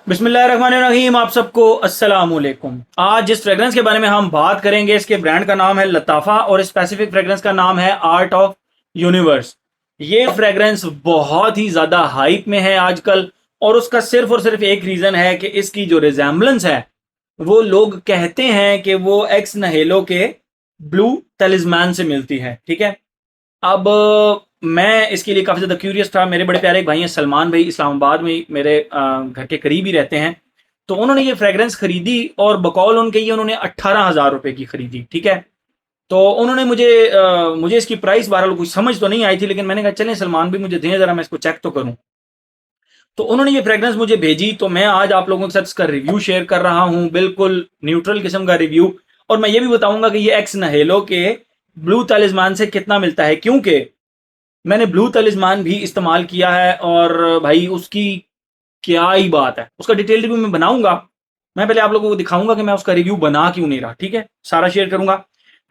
बिस्मिल्लाहिर्रहमानिर्रहीम। आप सबको अस्सलाम वालेकुम। आज जिस फ्रेग्रेंस के बारे में हम बात करेंगे इसके ब्रांड का नाम है लताफ़ा और स्पेसिफिक फ्रेग्रेंस का नाम है आर्ट ऑफ यूनिवर्स। ये फ्रेग्रेंस बहुत ही ज़्यादा हाइप में है आजकल और उसका सिर्फ और सिर्फ एक रीज़न है कि इसकी जो रिजेम्बलेंस है वो लोग कहते हैं कि वो एक्स नहेलो के ब्लू तलिस्मान से मिलती है। ठीक है। अब मैं इसके लिए काफ़ी ज़्यादा क्यूरियस था। मेरे बड़े प्यारे एक भाई हैं सलमान भाई, इस्लामाबाद में मेरे घर के करीब ही रहते हैं। तो उन्होंने ये फ्रेग्रेंस खरीदी और बकौल उनके ये उन्होंने 18,000 रुपये की खरीदी। ठीक है। तो उन्होंने मुझे इसकी प्राइस बहरहाल कुछ समझ तो नहीं आई थी, लेकिन मैंने कहा चलें सलमान भाई मुझे दें ज़रा, मैं इसको चेक तो करूँ। तो उन्होंने ये फ्रेग्रेंस मुझे भेजी, तो मैं आज आप लोगों के साथ इसका रिव्यू शेयर कर रहा हूँ, बिल्कुल न्यूट्रल किस्म का रिव्यू। और मैं ये भी बताऊंगा कि ये एक्स नहेलो के ब्लू तालिस्मान से कितना मिलता है, क्योंकि मैंने ब्लू तलिस्मान भी इस्तेमाल किया है और भाई उसकी क्या ही बात है। उसका डिटेल रिव्यू मैं बनाऊंगा। मैं पहले आप लोगों को दिखाऊंगा कि मैं उसका रिव्यू बना क्यों नहीं रहा। ठीक है, सारा शेयर करूंगा।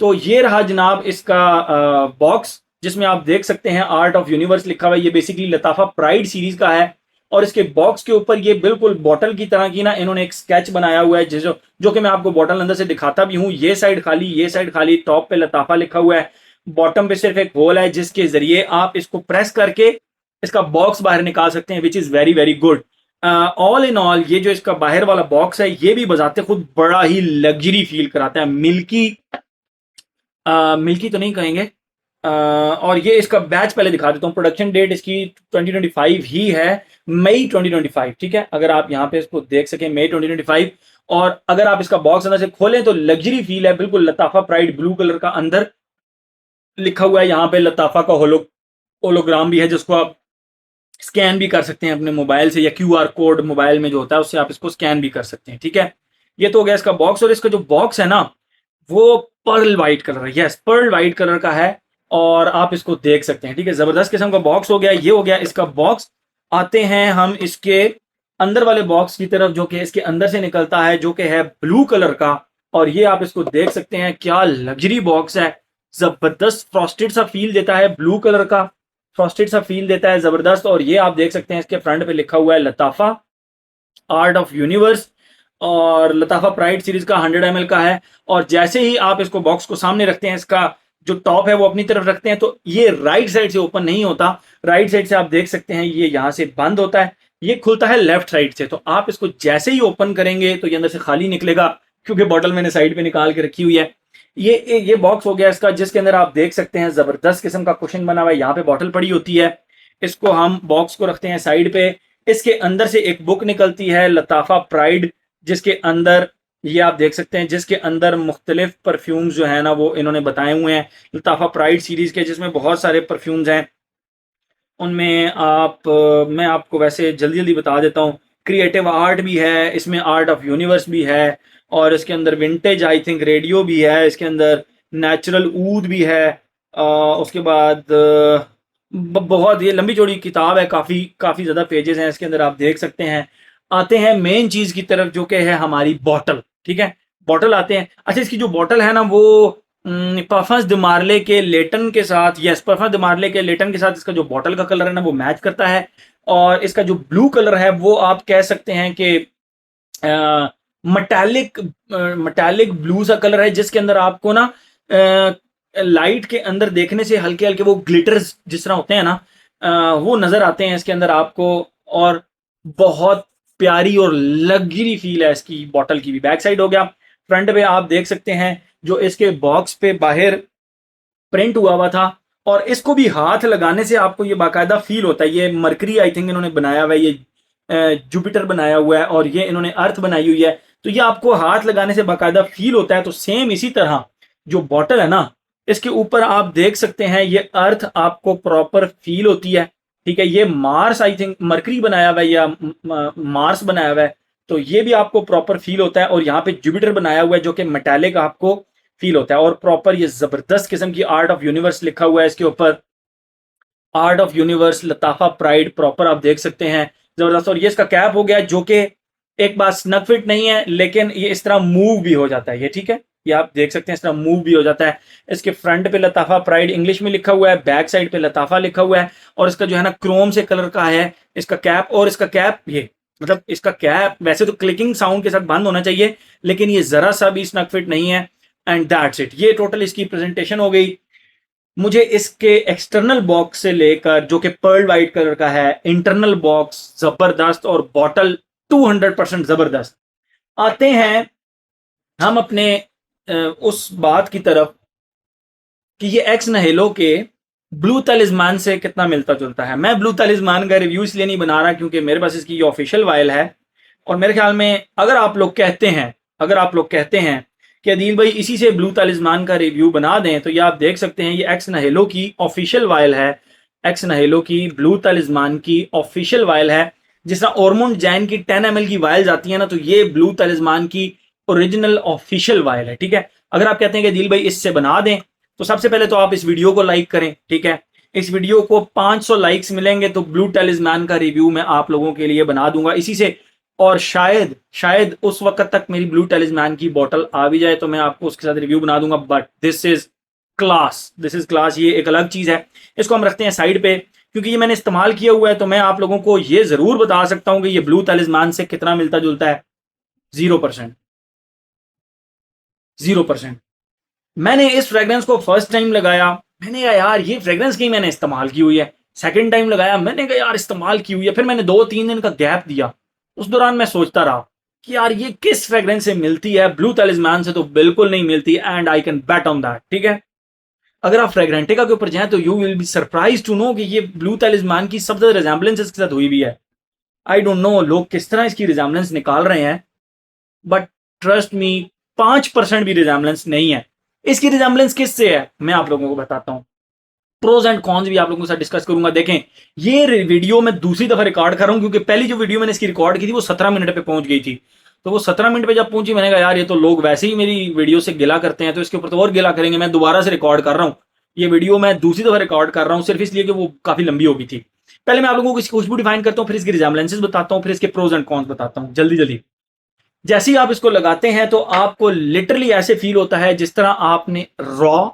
तो ये रहा जनाब इसका बॉक्स, जिसमें आप देख सकते हैं आर्ट ऑफ यूनिवर्स लिखा हुआ है। ये बेसिकली लताफा प्राइड सीरीज का है और इसके बॉक्स के ऊपर ये बिल्कुल बॉटल की तरह की ना इन्होंने एक स्केच बनाया हुआ है, जो कि मैं आपको बॉटल अंदर से दिखाता भी हूँ। ये साइड खाली, ये साइड खाली, टॉप पे लताफा लिखा हुआ है, बॉटम पे सिर्फ एक होल है जिसके जरिए आप इसको प्रेस करके इसका बॉक्स बाहर निकाल सकते हैं, which is very very good. All in all ये जो इसका बाहर वाला बॉक्स है ये भी बजाते खुद बड़ा ही लग्जरी फील कराता है। मिल्की मिल्की तो नहीं कहेंगे। और ये इसका बैच पहले दिखा देता हूँ। प्रोडक्शन डेट इसकी 2025 ही है, मई 2025। ठीक है, अगर आप यहाँ पे इसको देख सकें, मई 2025। और अगर आप इसका बॉक्स अंदर से खोलें तो लग्जरी फील है, बिल्कुल लताफा प्राइड ब्लू कलर का अंदर लिखा हुआ है। यहाँ पे लताफा का होलोग्राम भी है, जिसको आप स्कैन भी कर सकते हैं अपने मोबाइल से, या क्यूआर कोड मोबाइल में जो होता है उससे आप इसको स्कैन भी कर सकते हैं। ठीक है, ये तो हो गया इसका बॉक्स। और इसका जो बॉक्स है ना वो पर्ल वाइट कलर है। यस, पर्ल वाइट कलर का है और आप इसको देख सकते हैं। ठीक है, जबरदस्त किस्म का बॉक्स हो गया। ये हो गया इसका बॉक्स। आते हैं हम इसके अंदर वाले बॉक्स की तरफ, जो कि इसके अंदर से निकलता है, जो कि है ब्लू कलर का। और ये आप इसको देख सकते हैं, क्या लग्जरी बॉक्स है। जबरदस्त फ्रॉस्टेड सा फील देता है, ब्लू कलर का फ्रॉस्टेड सा फील देता है, जबरदस्त। और ये आप देख सकते हैं इसके फ्रंट पे लिखा हुआ है लताफा आर्ट ऑफ यूनिवर्स, और लताफा प्राइड सीरीज का 100 ml का है। और जैसे ही आप इसको बॉक्स को सामने रखते हैं, इसका जो टॉप है वो अपनी तरफ रखते हैं, तो ये राइट साइड से ओपन नहीं होता। राइट साइड से आप देख सकते हैं ये यहां से बंद होता है, ये खुलता है लेफ्ट साइड से। तो आप इसको जैसे ही ओपन करेंगे तो ये अंदर से खाली निकलेगा, क्योंकि बॉटल मैंने साइड पे निकाल के रखी हुई है। ये बॉक्स हो गया इसका, जिसके अंदर आप देख सकते हैं जबरदस्त किस्म का कुशन बना हुआ है। यहाँ पे बॉटल पड़ी होती है, इसको हम बॉक्स को रखते हैं साइड पे। इसके अंदर से एक बुक निकलती है लताफा प्राइड, जिसके अंदर ये आप देख सकते हैं, जिसके अंदर मुख्तलिफ परफ्यूम्स जो है ना वो इन्होंने बताए हुए हैं लताफा प्राइड सीरीज के, जिसमें बहुत सारे परफ्यूम्स हैं। उनमें मैं आपको वैसे जल्दी जल्दी बता देता हूँ। क्रिएटिव आर्ट भी है इसमें, आर्ट ऑफ यूनिवर्स भी है, और इसके अंदर विंटेज आई थिंक रेडियो भी है, इसके अंदर नेचुरल ऊद भी है। उसके बाद बहुत ये लंबी चौड़ी किताब है, काफ़ी काफ़ी ज़्यादा पेजेस हैं इसके अंदर, आप देख सकते हैं। आते हैं मेन चीज़ की तरफ, जो कि है हमारी बॉटल। ठीक है, बॉटल आते हैं। अच्छा, इसकी जो बॉटल है ना वो परफॉर्मेंस द मार्ले के लेटन के साथ, यस, परफॉर्मेंस द मार्ले के लेटन के साथ इसका जो बॉटल का कलर है ना वो मैच करता है। और इसका जो ब्लू कलर है वो आप कह सकते हैं कि मटैलिक मटैलिक ब्लू सा कलर है, जिसके अंदर आपको ना लाइट के अंदर देखने से हल्के हल्के वो ग्लिटर्स जिस तरह होते हैं ना, वो नजर आते हैं इसके अंदर आपको। और बहुत प्यारी और लग्जरी फील है इसकी बॉटल की भी। बैक साइड हो गया। फ्रंट पे आप देख सकते हैं जो इसके बॉक्स पे बाहर प्रिंट हुआ हुआ था, और इसको भी हाथ लगाने से आपको ये बाकायदा फील होता है। ये मरकरी आई थिंक इन्होंने बनाया हुआ है, ये जुपिटर बनाया हुआ है, और ये इन्होंने अर्थ बनाई हुई है। तो ये आपको हाथ लगाने से बाकायदा फील होता है। तो सेम इसी तरह जो बॉटल है ना, इसके ऊपर आप देख सकते हैं ये अर्थ आपको प्रॉपर फील होती है। ठीक है, ये मार्स आई थिंक मरकरी बनाया हुआ है या मार्स बनाया हुआ है, तो ये भी आपको प्रॉपर फील होता है। और यहाँ पे जुपिटर बनाया हुआ है जो कि मेटालिक आपको फील होता है। और प्रॉपर ये जबरदस्त किस्म की आर्ट ऑफ यूनिवर्स लिखा हुआ है इसके ऊपर, art of universe लताफा pride, proper आप देख सकते हैं, जबरदस्त। और ये इसका कैप हो गया, जो कि एक बात स्नग फिट नहीं है, लेकिन ये इस तरह मूव भी हो जाता है ये। ठीक है, ये आप देख सकते हैं इस तरह मूव भी हो जाता है। इसके फ्रंट पे लताफा प्राइड इंग्लिश में लिखा हुआ है, बैक साइड पे लताफा लिखा हुआ है, और इसका जो है ना क्रोम से कलर का है इसका कैप। और इसका कैप ये मतलब इसका क्या है, वैसे तो क्लिकिंग साउंड के साथ बंद होना चाहिए, लेकिन ये जरा सा भी स्नग फिट नहीं है। एंड दैट्स इट, ये टोटल इसकी प्रेजेंटेशन हो गई। मुझे इसके एक्सटर्नल बॉक्स से लेकर, जो कि पर्ल वाइट कलर का है, इंटरनल बॉक्स जबरदस्त और बॉटल 200% जबरदस्त। आते हैं हम अपने उस बात की तरफ कि ये एक्स नहेलो के ब्लू तलिस्मान से कितना मिलता जुलता है। मैं ब्लू तलिस्मान का रिव्यू इसलिए नहीं बना रहा क्योंकि मेरे पास इसकी ऑफिशियल वायल है, और मेरे ख्याल में अगर आप लोग कहते हैं कि अदील भाई इसी से ब्लू तलिस्मान का रिव्यू बना दें, तो ये आप देख सकते हैं, ये एक्स नहेलो की ऑफिशियल वायल है। एक्स नहेलो की ब्लू तलिस्मान की ऑफिशियल वायल है। जिस तरह ओरमुंड जैन की 10 ml की वायल्स आती है ना, तो ये ब्लू तलिस्मान की ओरिजिनल ऑफिशियल वायल है। ठीक है, अगर आप कहते हैं कि दिल भाई इससे बना दें, तो सबसे पहले तो आप इस वीडियो को लाइक करें। ठीक है, इस वीडियो को 500 लाइक्स मिलेंगे तो ब्लू टैलिस्मैन का रिव्यू मैं आप लोगों के लिए बना दूंगा इसी से, और शायद उस वक्त तक मेरी ब्लू टैलिस्मैन की बोतल आ भी जाए तो मैं आपको उसके साथ रिव्यू बना दूंगा। बट दिस इज क्लास, ये एक अलग चीज है। इसको हम रखते हैं साइड पे, क्योंकि ये मैंने इस्तेमाल किया हुआ है, तो मैं आप लोगों को ये जरूर बता सकता हूं कि ये ब्लू टैलिस्मैन से कितना मिलता जुलता है। 0%। 0%। मैंने इस फ्रेग्रेंस को फर्स्ट टाइम लगाया, मैंने कहा यार ये फ्रेग्रेंस की मैंने इस्तेमाल की हुई है। सेकंड टाइम लगाया, मैंने कहा यार इस्तेमाल की हुई है। फिर मैंने 2-3 दिन का गैप दिया, उस दौरान मैं सोचता रहा कि यार ये किस फ्रेग्रेंस से मिलती है, ब्लू टैलिस्मैन से तो बिल्कुल नहीं मिलती, and I can bet on that. ठीक है, अगर आप फ्रेग्रेंटिका के ऊपर जाएं तो you will be surprise to know कि ये ब्लू टैलिस्मैन की सबसे ज्यादा रिजेम्बलेंस इसके साथ हुई भी है। आई डोंट नो लोग किस तरह इसकी रिजेम्बलेंस निकाल रहे हैं, बट ट्रस्ट मी 5% भी रिजेम्बलेंस नहीं है। इसकी रिजेम्बलेंस किससे है मैं आप लोगों को बताता हूं, प्रोज एंड कॉन्स भी आप लोगों के साथ डिस्कस करूंगा। देखें, ये वीडियो मैं दूसरी दफा रिकॉर्ड कर रहा हूं, क्योंकि पहली जो वीडियो मैंने इसकी रिकॉर्ड की थी वो 17 मिनट पे पहुंच गई थी। तो वो 17 मिनट पे जब पहुंची, मैंने कहा यार ये तो लोग वैसे ही मेरी वीडियो से गिला करते हैं, तो इसके ऊपर तो और गिला करेंगे। मैं दोबारा से रिकॉर्ड कर रहा हूं, ये वीडियो मैं दूसरी दफा रिकॉर्ड कर रहा हूं सिर्फ इसलिए कि वो काफी लंबी हो गई थी। पहले मैं आप लोगों को इसकी खुशबू डिफाइन करता हूं, फिर इसकी रिजेम्बलेंसेस बताता हूं, फिर इसके प्रोज एंड कॉन्स बताता हूं जल्दी जल्दी। जैसे ही आप इसको लगाते हैं तो आपको लिटरली ऐसे फील होता है जिस तरह आपने रॉ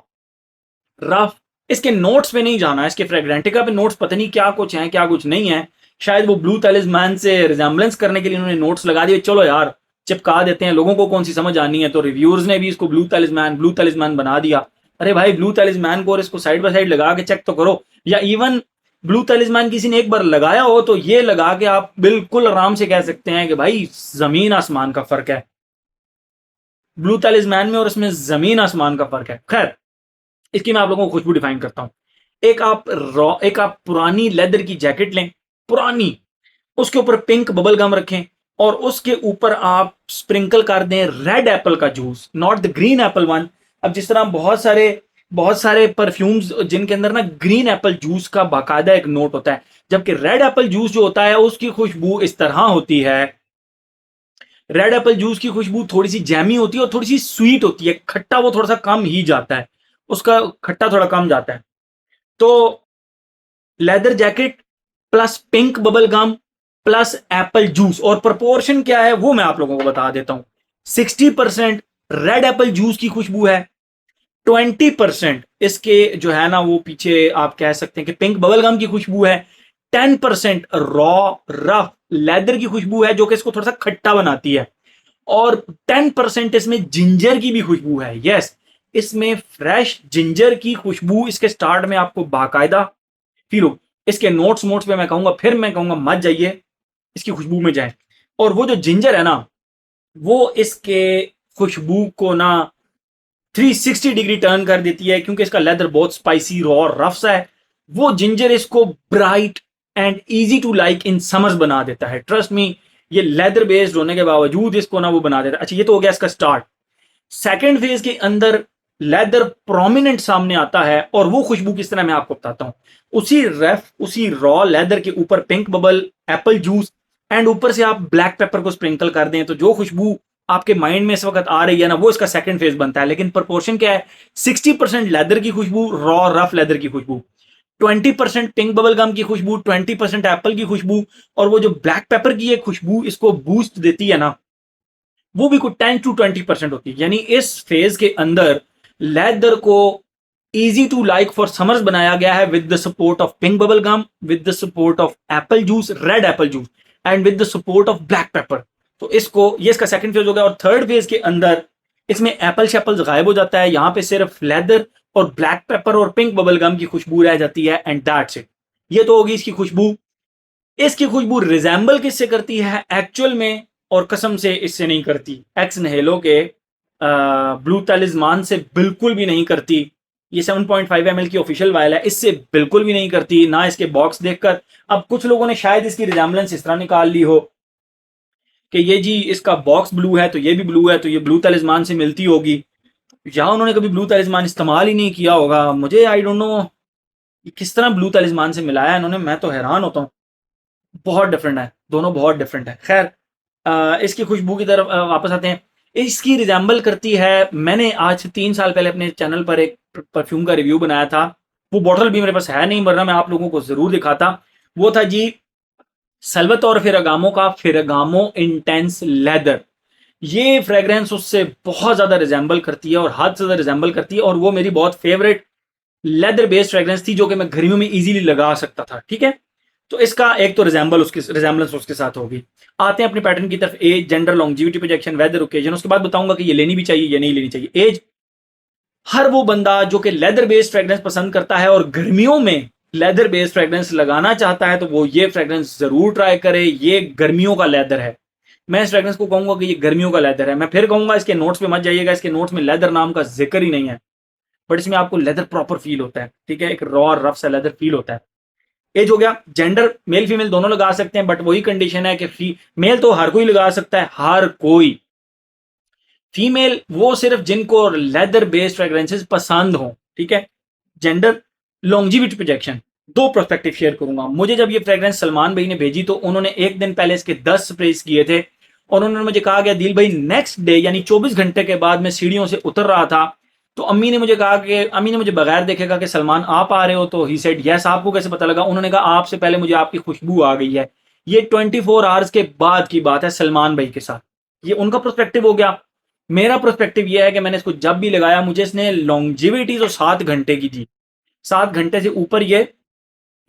रफ, इसके नोट्स पे नहीं जाना, इसके फ्रेग्रेंटिका पे नोट्स पता नहीं क्या कुछ है क्या कुछ नहीं है। शायद वो ब्लू टैलिस्मैन से रिजेम्बलेंस करने के लिए उन्होंने नोट्स लगा दिए, चलो यार चिपका देते हैं, लोगों को कौन सी समझ आनी है। तो रिव्यूअर्स ने भी इसको ब्लू टैलिस्मैन बना दिया। अरे भाई ब्लू टैलिस्मैन को और इसको साइड बाय साइड लगा के चेक तो करो, या इवन ब्लू टैलिस्मैन किसी ने एक बार लगाया हो तो ये लगा के आप बिल्कुल आराम से कह सकते हैं कि भाई जमीन आसमान का फर्क है ब्लू टैलिस्मैन में, और इसमें जमीन आसमान का फर्क है। खैर, इसकी मैं आप लोगों को खुशबू डिफाइन करता हूं। एक आप पुरानी लेदर की जैकेट लें, पुरानी, उसके ऊपर पिंक बबल गम रखें, और उसके ऊपर आप स्प्रिंकल कर दें रेड एप्पल का juice, not the green Apple one. अब जिस तरह बहुत सारे परफ्यूम्स जिनके अंदर ना ग्रीन एप्पल जूस का बाकायदा एक नोट होता है, जबकि रेड एप्पल जूस जो होता है उसकी खुशबू इस तरह होती है। रेड एप्पल जूस की खुशबू थोड़ी सी जैमी होती है और थोड़ी सी स्वीट होती है, खट्टा वो थोड़ा सा कम ही जाता है, उसका खट्टा थोड़ा कम जाता है। तो leather jacket plus pink bubble gum plus apple juice, और प्रोपोर्शन क्या है वो मैं आप लोगों को बता देता हूं। 60% रेड एप्पल जूस की खुशबू है, 20% इसके जो है ना वो पीछे आप कह सकते हैं कि पिंक बबल गम की खुशबू है, 10% रॉ रफ लेदर की खुशबू है जो कि इसको थोड़ा सा खट्टा बनाती है, और 10% इसमें जिंजर की भी खुशबू है। यस, इसमें फ्रेश जिंजर की खुशबू इसके स्टार्ट में आपको बाकायदा फील हो। इसके नोट्स पे मैं कहूंगा मत जाइए, इसकी खुशबू में जाए। और वो जो जिंजर है ना, वो इसके खुशबू को ना 360 डिग्री टर्न कर देती है, क्योंकि इसका लेदर बहुत स्पाइसी रॉ रफ सा है। वो जिंजर इसको bright and easy to like in summers बना देता है। ट्रस्ट मी, ये लेदर बेस्ड होने के बावजूद इसको ना वो बना देता है। अच्छा, ये तो हो गया इसका स्टार्ट। सेकेंड फेज के अंदर लेदर प्रोमिनेंट सामने आता है, और वो खुशबू किस तरह मैं आपको बताता हूं। उसी रॉ लेदर के ऊपर pink bubble Apple juice and ऊपर से आप ब्लैक पेपर को स्प्रिंकल कर दें, तो जो खुशबू आपके माइंड में इस वक्त आ रही है ना, वो इसका सेकंड फेज बनता है। लेकिन प्रोपोर्शन क्या है, 60% लेदर की खुशबू, रॉ रफ लेदर की खुशबू, 20% पिंक बबल गम की खुशबू, 20% एप्पल की खुशबू, और वो जो ब्लैक पेपर की एक खुशबू इसको बूस्ट देती है ना, वो भी कुछ 10 to 20% होती है। यानी इस फेज के अंदर लेदर को easy to like for summers बनाया गया है with the support of pink bubble gum, with the support of apple juice, red apple juice. And with the support of black pepper. तो इसको, ये इसका सेकंड फेज हो गया। और थर्ड फेज के अंदर इसमें एप्पल शैपल्स गायब हो जाता है, यहाँ पे सिर्फ लेदर और ब्लैक पेपर और पिंक बबल गम की खुशबू रह जाती है, एंड दैट्स इट। ये तो होगी इसकी खुशबू। इसकी खुशबू रिजेंबल किससे करती है एक्चुअल में, और कसम से इससे नहीं करती, एक्स नहेलो के ब्लू तलिस्मान से बिल्कुल भी नहीं करती। ये 7.5 ml की ऑफिशियल वायल है, इससे बिल्कुल भी नहीं करती, ना इसके बॉक्स देखकर। अब कुछ लोगों ने शायद इसकी रिजेंबलेंस इस तरह निकाल ली हो कि ये जी इसका बॉक्स ब्लू है तो ये भी ब्लू है, तो ये ब्लू तलिस्मान से मिलती होगी, या उन्होंने कभी ब्लू तलिस्मान इस्तेमाल ही नहीं किया होगा। मुझे आई डोंट नो किस तरह ब्लू तलिस्मान से मिलाया इन्होंने, मैं तो हैरान होता हूँ। बहुत डिफरेंट है, दोनों बहुत डिफरेंट है। खैर, इसकी खुशबू की तरफ वापस आते हैं। इसकी रिजेंबल करती है, मैंने आज से 3 साल पहले अपने चैनल पर एक परफ्यूम का रिव्यू बनाया था, वो बॉटल भी मेरे पास है नहीं, वरना मैं आप लोगों को जरूर दिखाता। वो था जी सल्वातोर फेरागामो का फेरागामो इंटेंस लेदर। ये फ्रेग्रेंस उससे बहुत ज्यादा रिजेंबल करती है, और हद से ज्यादा रिजेंबल करती है, और वो मेरी बहुत फेवरेट लेदर बेस्ड फ्रेग्रेंस थी जो कि मैं गर्मियों में इजीली लगा सकता था। ठीक है, तो इसका एक तो रिजेंबलेंस उसके साथ होगी। आते हैं अपने पैटर्न की तरफ। Age, gender, longevity, projection, weather, occasion. उसके बाद बताऊंगा कि ये लेनी भी चाहिए या नहीं लेनी चाहिए। एज, हर वो बंदा जो कि लेदर बेस्ड फ्रेग्रेंस पसंद करता है और गर्मियों में लेदर बेस्ड फ्रेग्रेंस लगाना चाहता है, तो वो ये फ्रेग्रेंस जरूर ट्राई करे। ये गर्मियों का लेदर है, मैं इस फ्रेग्रेंस को कहूंगा कि ये गर्मियों का लेदर है। मैं फिर कहूंगा इसके नोट्स पे मत जाइएगा, इसके नोट्स में लेदर नाम का जिक्र ही नहीं है, बट इसमें आपको लेदर प्रॉपर फील होता है। ठीक है, एक रॉ रफ सा लेदर फील होता है। एज हो गया। जेंडर, मेल फीमेल दोनों लगा सकते हैं, बट वही कंडीशन है कि मेल तो हर कोई लगा सकता है, हर कोई। फीमेल वो सिर्फ जिनको लेदर बेस्ड फ्रेग्रेंसेस पसंद हो। ठीक है। जेंडर, लॉन्जिविटी, प्रोजेक्शन, दो पर्सपेक्टिव शेयर करूंगा। मुझे जब ये फ्रेग्रेंस सलमान भाई ने भेजी तो उन्होंने एक दिन पहले इसके 10 स्प्रेस किए थे, और उन्होंने मुझे कहा कि दिल भाई नेक्स्ट डे यानी 24 घंटे के बाद मैं सीढ़ियों से उतर रहा था, तो अम्मी ने मुझे कहा कि अम्मी ने मुझे बगैर देखे कहा कि सलमान आप आ रहे हो, तो ही सेड यस। आपको कैसे पता लगा? उन्होंने कहा आपसे पहले मुझे आपकी खुशबू आ गई है। ये 24 आवर्स के बाद की बात है सलमान भाई के साथ। ये उनका पर्सपेक्टिव हो गया। मेरा पर्सपेक्टिव ये है कि मैंने इसको जब भी लगाया मुझे इसने लॉन्जिविटी तो 7 घंटे की दी। 7 घंटे से ऊपर ये,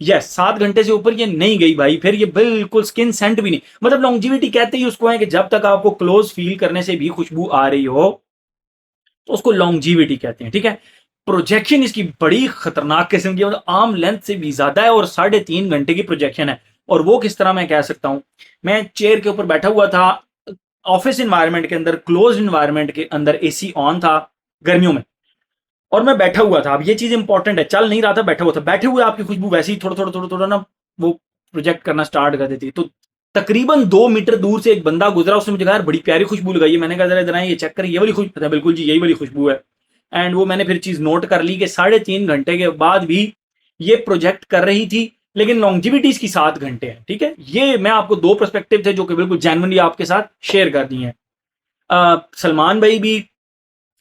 यस 7 घंटे से ऊपर ये नहीं गई भाई। फिर ये बिल्कुल स्किन सेंट भी नहीं, मतलब लॉन्जिविटी कहते ही उसको है कि जब तक आपको क्लोज फील करने से भी खुशबू आ रही हो तो उसको लॉन्जिविटी कहते हैं। ठीक है। प्रोजेक्शन इसकी बड़ी खतरनाक किस्म की, मतलब आर्म लेंथ से भी ज्यादा है, और 3.5 घंटे की प्रोजेक्शन है। और वो किस तरह मैं कह सकता हूं, मैं चेयर के ऊपर बैठा हुआ था, ऑफिस इन्वायरमेंट के अंदर, क्लोज इन्वायरमेंट के अंदर, एसी ऑन था गर्मियों में, और मैं बैठा हुआ था। अब ये चीज इंपॉर्टेंट है, चल नहीं रहा था, बैठा हुआ था। बैठे हुए आपकी खुशबू वैसे ही थोड़ा थोड़ा थोड़ा थोड़ा ना वो प्रोजेक्ट करना स्टार्ट कर देती। तो तकरीबन 2 मीटर दूर से एक बंदा गुजरा, उसने मुझे कहा यार बड़ी प्यारी खुशबू लगाई है। मैंने कहा जरा इधर आइए, ये चेक करें, ये वाली खुशबू है। बिल्कुल जी यही वाली खुशबू है। एंड वो मैंने फिर चीज नोट कर ली कि 3.5 घंटे के बाद भी ये प्रोजेक्ट कर रही थी, लेकिन लॉन्जिविटी इसकी 7 घंटे है। ठीक है, ये मैं आपको दो पर्सपेक्टिव थे जो कि बिल्कुल जेन्युइनली आपके साथ शेयर कर दी हैं। सलमान भाई भी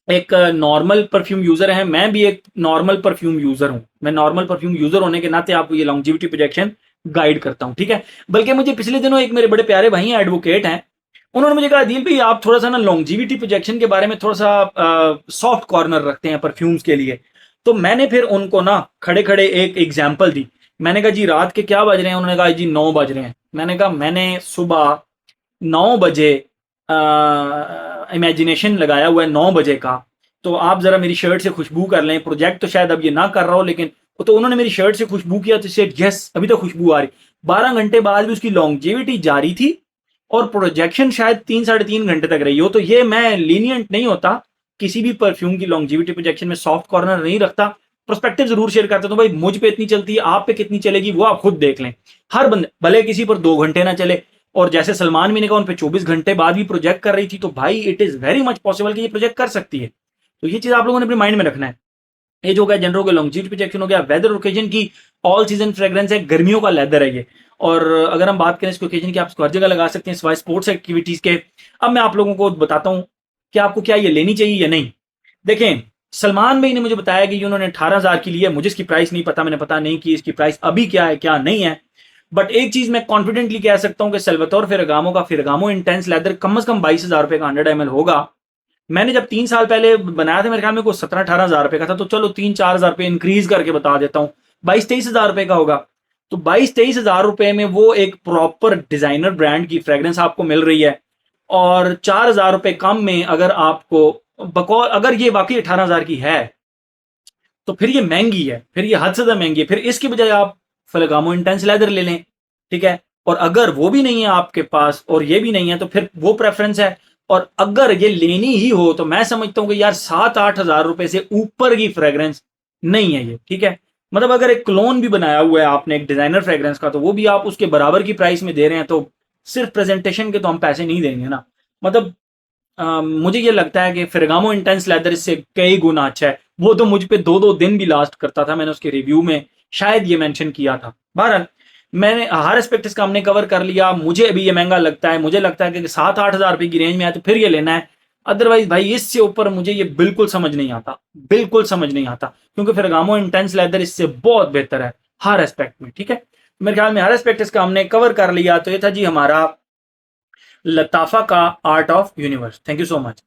एक नॉर्मल परफ्यूम यूजर है, मैं भी एक नॉर्मल परफ्यूम यूजर हूं। मैं नॉर्मल परफ्यूम यूजर होने के नाते आपको ये लॉन्जिविटी प्रोजेक्शन गाइड करता हूं। ठीक है। बल्कि मुझे पिछले दिनों एक मेरे बड़े प्यारे भाई हैं, एडवोकेट हैं, उन्होंने मुझे कहा दिल भाई आप थोड़ा सा ना लॉन्जिविटी प्रोजेक्शन के बारे में थोड़ा सा सॉफ्ट कॉर्नर रखते हैं परफ्यूम्स के लिए। तो मैंने फिर उनको ना खड़े खड़े एक एग्जाम्पल दी। मैंने कहा जी रात के क्या बज रहे हैं? उन्होंने कहा जी 9 बज रहे हैं। मैंने कहा मैंने सुबह 9 बजे इमेजिनेशन लगाया हुआ है 9 बजे का, तो आप जरा मेरी शर्ट से खुशबू कर लें। प्रोजेक्ट तो शायद अब ये ना कर रहा हो, लेकिन तो उन्होंने मेरी शर्ट से खुशबू किया तो सेड यस अभी तो खुशबू आ रही। 12 घंटे बाद भी उसकी लॉन्जिविटी जारी थी, और प्रोजेक्शन शायद 3-3.5 घंटे तक रही हो। तो ये मैं लीनियंट नहीं होता, किसी भी परफ्यूम की लॉन्जिविटी प्रोजेक्शन में सॉफ्ट कॉर्नर नहीं रखता, पर्सपेक्टिव जरूर शेयर करता हूं। भाई मुझ पे इतनी चलती है, आप पे कितनी चलेगी वो आप खुद देख लें। हर बंदे, भले किसी पर 2 घंटे ना चले, और जैसे सलमान भी ने कहा उन पे 24 घंटे बाद भी प्रोजेक्ट कर रही थी, तो भाई it is very much possible कि ये प्रोजेक्ट कर सकती है। तो ये चीज आप लोगों ने अपने माइंड में रखना है। एज हो गया, जेंडर हो गया, लॉन्जिविटी प्रोजेक्शन हो गया, वेदर ओकेजन की ऑल सीजन फ्रेग्रेंस है, गर्मियों का लेदर है ये। और अगर हम बात करें इसके ओकेजन की, आप इसको हर जगह लगा सकते हैं सिवाय स्पोर्ट्स एक्टिविटीज के। अब मैं आप लोगों को बताता हूं कि आपको क्या ये लेनी चाहिए या नहीं। देखें, सलमान भाई ने मुझे बताया कि उन्होंने 18,000 की ली है। मुझे इसकी प्राइस नहीं पता, मैंने पता नहीं कि इसकी प्राइस अभी क्या है क्या नहीं है, बट एक चीज मैं कॉन्फिडेंटली कह सकता हूं कि सल्वातोर फेरागामो का फेरागामो इंटेंस लेदर कम से कम 22,000 रुपए का 100 ml होगा। मैंने जब 3 साल पहले बनाया था, मेरे ख्याल में कोई 17-18 हजार रुपए का था, तो चलो 3-4 हजार रुपए इंक्रीज करके बता देता हूँ, 22-23 हजार रुपए का होगा। तो 22-23 हजार रुपए में वो एक प्रॉपर डिजाइनर ब्रांड की फ्रेग्रेंस आपको मिल रही है, और 4 हजार रुपए कम में अगर आपको बकौल, अगर ये वाकई 18 हजार की है तो फिर ये महंगी है, फिर ये हद से ज्यादा महंगी है। फिर इसकी बजाय आप फेरागामो इंटेंस लेदर ले लें, ठीक है। और अगर वो भी नहीं है आपके पास और ये भी नहीं है तो फिर वो प्रेफरेंस है। और अगर ये लेनी ही हो तो मैं समझता हूं कि यार 7-8 हजार रुपए से ऊपर की फ्रेग्रेंस नहीं है ये, ठीक है। मतलब अगर एक क्लोन भी बनाया हुआ है आपने एक डिजाइनर फ्रेग्रेंस का, तो वो भी आप उसके बराबर की प्राइस में दे रहे हैं, तो सिर्फ प्रेजेंटेशन के तो हम पैसे नहीं देंगे ना। मतलब मुझे ये लगता है कि फेरागामो इंटेंस लेदर इससे कई गुना अच्छा है। वो तो मुझ पे 2-2 दिन भी लास्ट करता था, मैंने उसके रिव्यू में शायद ये मेंशन किया था। बहरहाल मैंने हर एस्पेक्ट इसका हमने कवर कर लिया। मुझे अभी ये महंगा लगता है, मुझे लगता है कि 7-8 हजार रुपए की रेंज में है तो फिर ये लेना है। अदरवाइज भाई इससे ऊपर मुझे ये बिल्कुल समझ नहीं आता, बिल्कुल समझ नहीं आता, क्योंकि फेरागामो इंटेंस लेदर इससे बहुत बेहतर है हर एस्पेक्ट में, ठीक है। मेरे ख्याल में हर एस्पेक्ट इसका हमने कवर कर लिया। तो ये था जी हमारा लताफा का art of universe. Thank you so much.